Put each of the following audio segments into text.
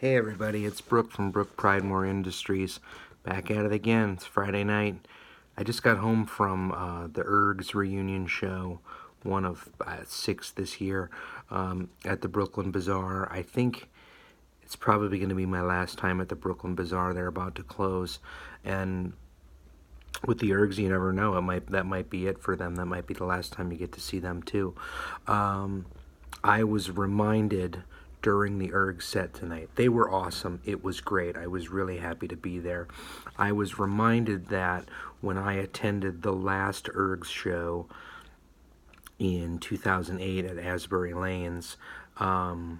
Hey everybody, it's Brook from Brook Pridemore Industries. Back at it again. It's Friday night. I just got home from the Ergs reunion show, one of 6 this year, at the Brooklyn Bazaar. I think it's probably going to be my last time at the Brooklyn Bazaar. They're about to close, and with the Ergs, you never know. That might be it for them. That might be the last time you get to see them too. I was reminded during the Erg set tonight. They were awesome. It was great. I was really happy to be there. I was reminded that when I attended the last Ergs show in 2008 at Asbury Lanes, I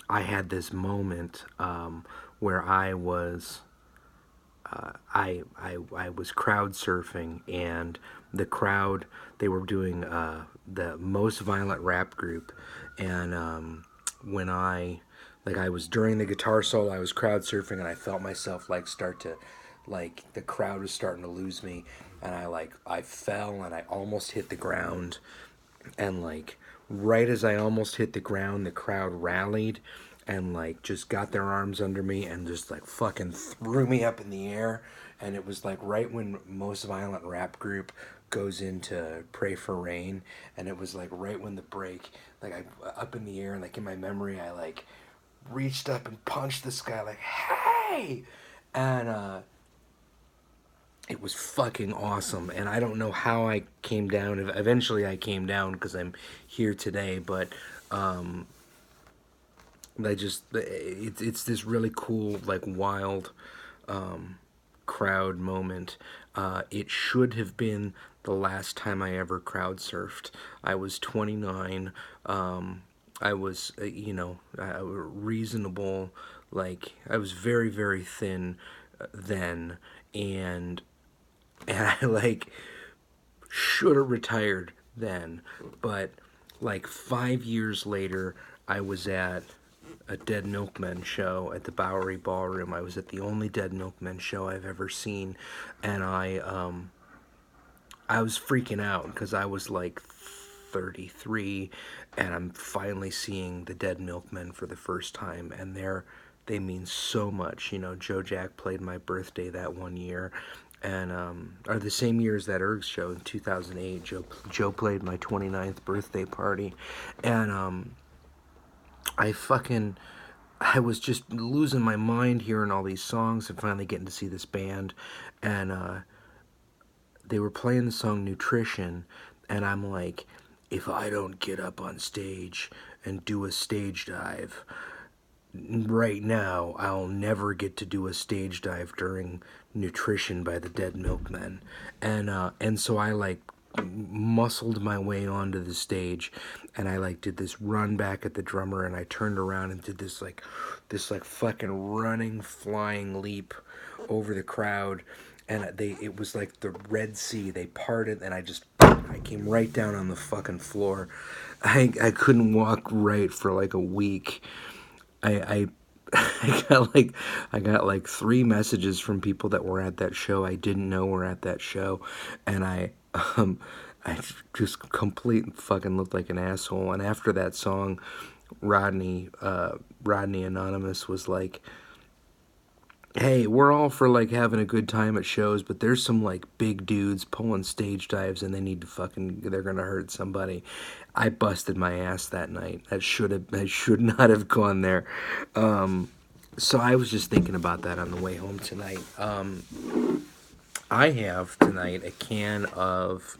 had this moment where I was crowd surfing, and the crowd, they were doing the Most Violent Rap Group, and when I was during the guitar solo, I was crowd surfing, and I felt myself start to, the crowd was starting to lose me, and I fell and I almost hit the ground, and right as I almost hit the ground, the crowd rallied and just got their arms under me and just fucking threw me up in the air. And it was right when Most Violent Rap Group goes into Pray for Rain, and it was right when the break, I up in the air, and in my memory I reached up and punched this guy hey, and it was fucking awesome. And I don't know how I came down. Eventually I came down because I'm here today, but it's this really cool, wild crowd moment. It should have been the last time I ever crowd surfed. I was 29. I was, reasonable. I was very, very thin then, and I should have retired then. But 5 years later, I was at a Dead Milkmen show at the Bowery Ballroom. I was at the only Dead Milkmen show I've ever seen, and I was freaking out because I was 33, and I'm finally seeing the Dead Milkmen for the first time, and they mean so much. Joe Jack played my birthday that one year, and or the same year as that Ergs show in 2008. Joe played my 29th birthday party, and I was just losing my mind hearing all these songs and finally getting to see this band, and they were playing the song Nutrition, and I'm like, if I don't get up on stage and do a stage dive right now, I'll never get to do a stage dive during Nutrition by the Dead Milkmen. And so I muscled my way onto the stage, and I did this run back at the drummer, and I turned around and did this fucking running, flying leap over the crowd, and it was like the Red Sea. They parted, and I came right down on the fucking floor. I couldn't walk right for a week. I I got 3 messages from people that were at that show I didn't know were at that show, and I just complete fucking looked like an asshole. And after that song, Rodney Anonymous was like, hey, we're all for having a good time at shows, but there's some big dudes pulling stage dives, and they're gonna hurt somebody. I busted my ass that night. I should not have gone there. So I was just thinking about that on the way home tonight. I have tonight a can of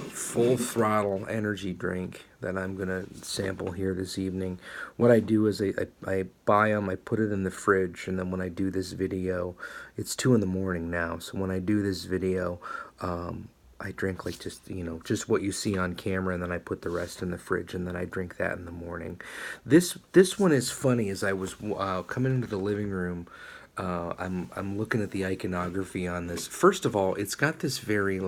Full Throttle energy drink that I'm gonna sample here this evening. What I do is I buy them, I put it in the fridge, and then when I do this video, it's 2 in the morning now, so when I do this video, I drink just what you see on camera, and then I put the rest in the fridge, and then I drink that in the morning. This one is funny. As I was coming into the living room, I'm looking at the iconography on this. First of all, it's got this very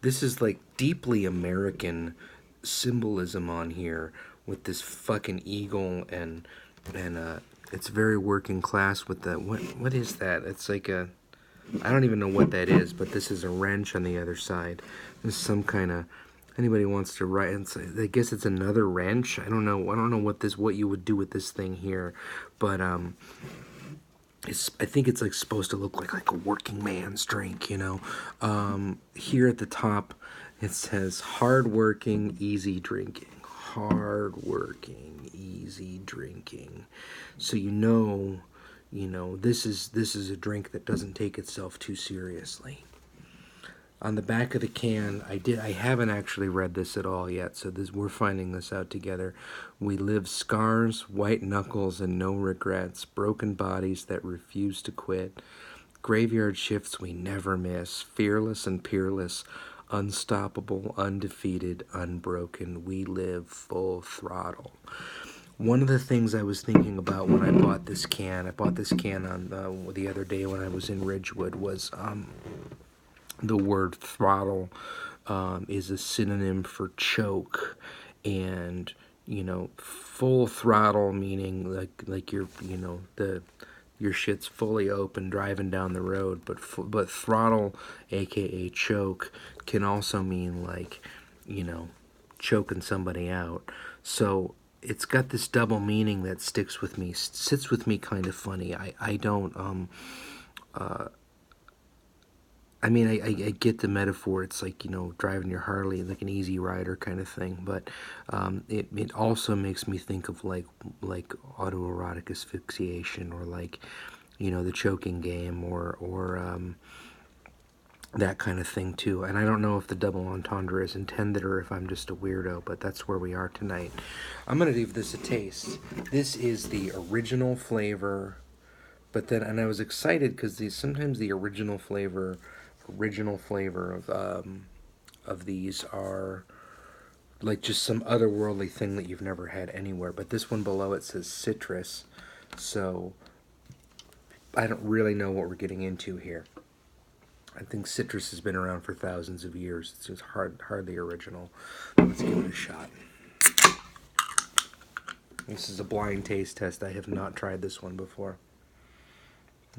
this is deeply American symbolism on here with this fucking eagle, and it's very working class with the what is that? It's I don't even know what that is, but this is a wrench on the other side. This is some kind of, anybody wants to write, I guess it's another wrench. I don't know. I don't know what you would do with this thing here, but I think it's like supposed to look like a working man's drink, you know. Here at the top, it says hard-working, easy drinking. Hard-working, easy drinking. So this is a drink that doesn't take itself too seriously. On the back of the can, I haven't actually read this at all yet, so we're finding this out together. We live scars, white knuckles, and no regrets, broken bodies that refuse to quit, graveyard shifts we never miss, fearless and peerless, unstoppable, undefeated, unbroken. We live full throttle. One of the things I was thinking about when I bought this can on the other day when I was in Ridgewood, was the word throttle is a synonym for choke, and full throttle meaning like you're your shit's fully open driving down the road, but throttle, aka choke, can also mean like choking somebody out. So it's got this double meaning that sits with me kind of funny. I don't I mean, I get the metaphor. It's like, driving your Harley, like an easy rider kind of thing. But it also makes me think of like autoerotic asphyxiation, or like, the choking game, or that kind of thing too. And I don't know if the double entendre is intended or if I'm just a weirdo, but that's where we are tonight. I'm going to give this a taste. This is the original flavor, and I was excited because sometimes the original flavor of these are like just some otherworldly thing that you've never had anywhere. But this one below it says citrus, so I don't really know what we're getting into here. I think citrus has been around for thousands of years. It's just hardly original. Let's give it a shot. This is a blind taste test. I have not tried this one before.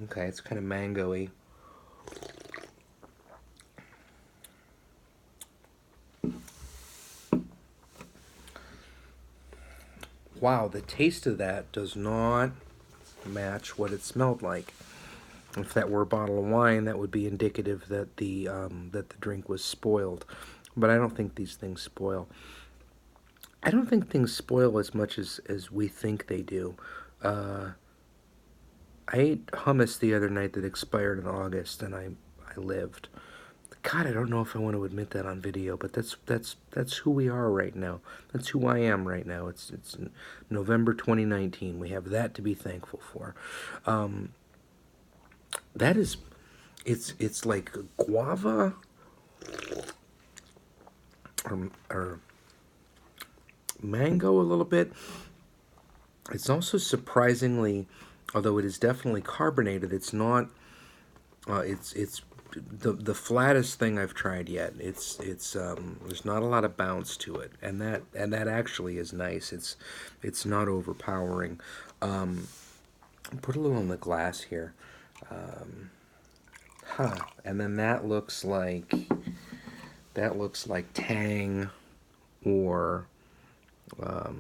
Okay, it's kind of mango-y. Wow, the taste of that does not match what it smelled like. If that were a bottle of wine, that would be indicative that the drink was spoiled. But I don't think these things spoil. I don't think things spoil as much as we think they do. I ate hummus the other night that expired in August, and I lived. God, I don't know if I want to admit that on video, but that's who we are right now. That's who I am right now. It's November 2019. We have that to be thankful for. That is, it's like guava or mango a little bit. It's also surprisingly, although it is definitely carbonated, it's not. It's the flattest thing I've tried yet. It's there's not a lot of bounce to it, and that actually is nice. It's not overpowering. Put a little in the glass here. And then that looks like Tang, or a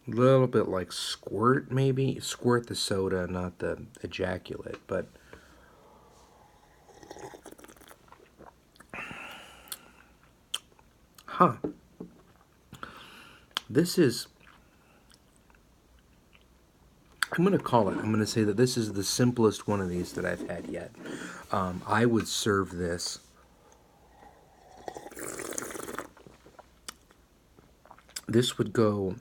little bit like Squirt, maybe. Squirt the soda, not the ejaculate, but this is, I'm going to say that this is the simplest one of these that I've had yet. I would serve this would go,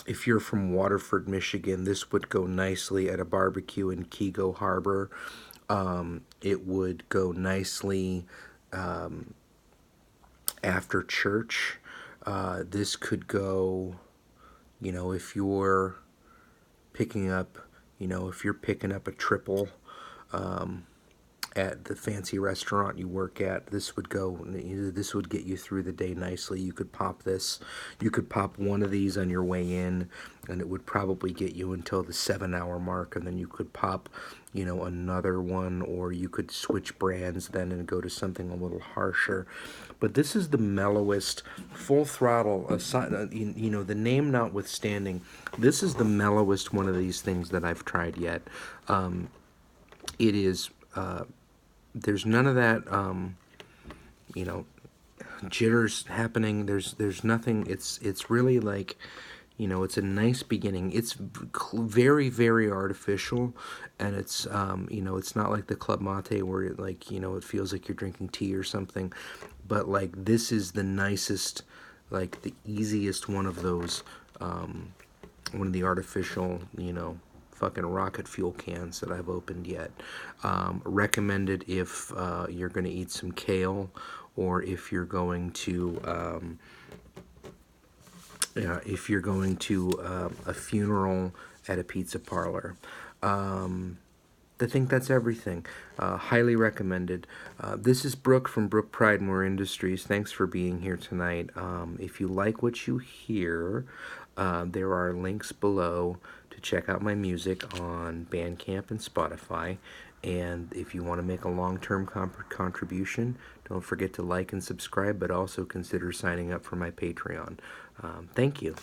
if you're from Waterford, Michigan, this would go nicely at a barbecue in Kego Harbor. It would go nicely after church. This could go, if you're picking up, a triple at the fancy restaurant you work at. This would get you through the day nicely. You could pop this. You could pop one of these on your way in, and it would probably get you until the 7 hour mark, and then you could pop, another one, or you could switch brands then and go to something a little harsher. But this is the mellowest. Full Throttle, the name notwithstanding, this is the mellowest one of these things that I've tried yet. It is, there's none of that, you know, jitters happening. There's nothing. It's really like, it's a nice beginning. It's very, very artificial, and it's not like the Club Mate where it feels like you're drinking tea or something. But like this is the nicest, like the easiest one of those, one of the artificial, fucking rocket fuel cans that I've opened yet. Recommended if you're going to eat some kale, or if you're going to a funeral at a pizza parlor. I think that's everything. Highly recommended. This is Brook from Brook Pridemore Industries. Thanks for being here tonight. If you like what you hear, there are links below to check out my music on Bandcamp and Spotify. And if you want to make a long-term contribution, don't forget to like and subscribe, but also consider signing up for my Patreon. Thank you.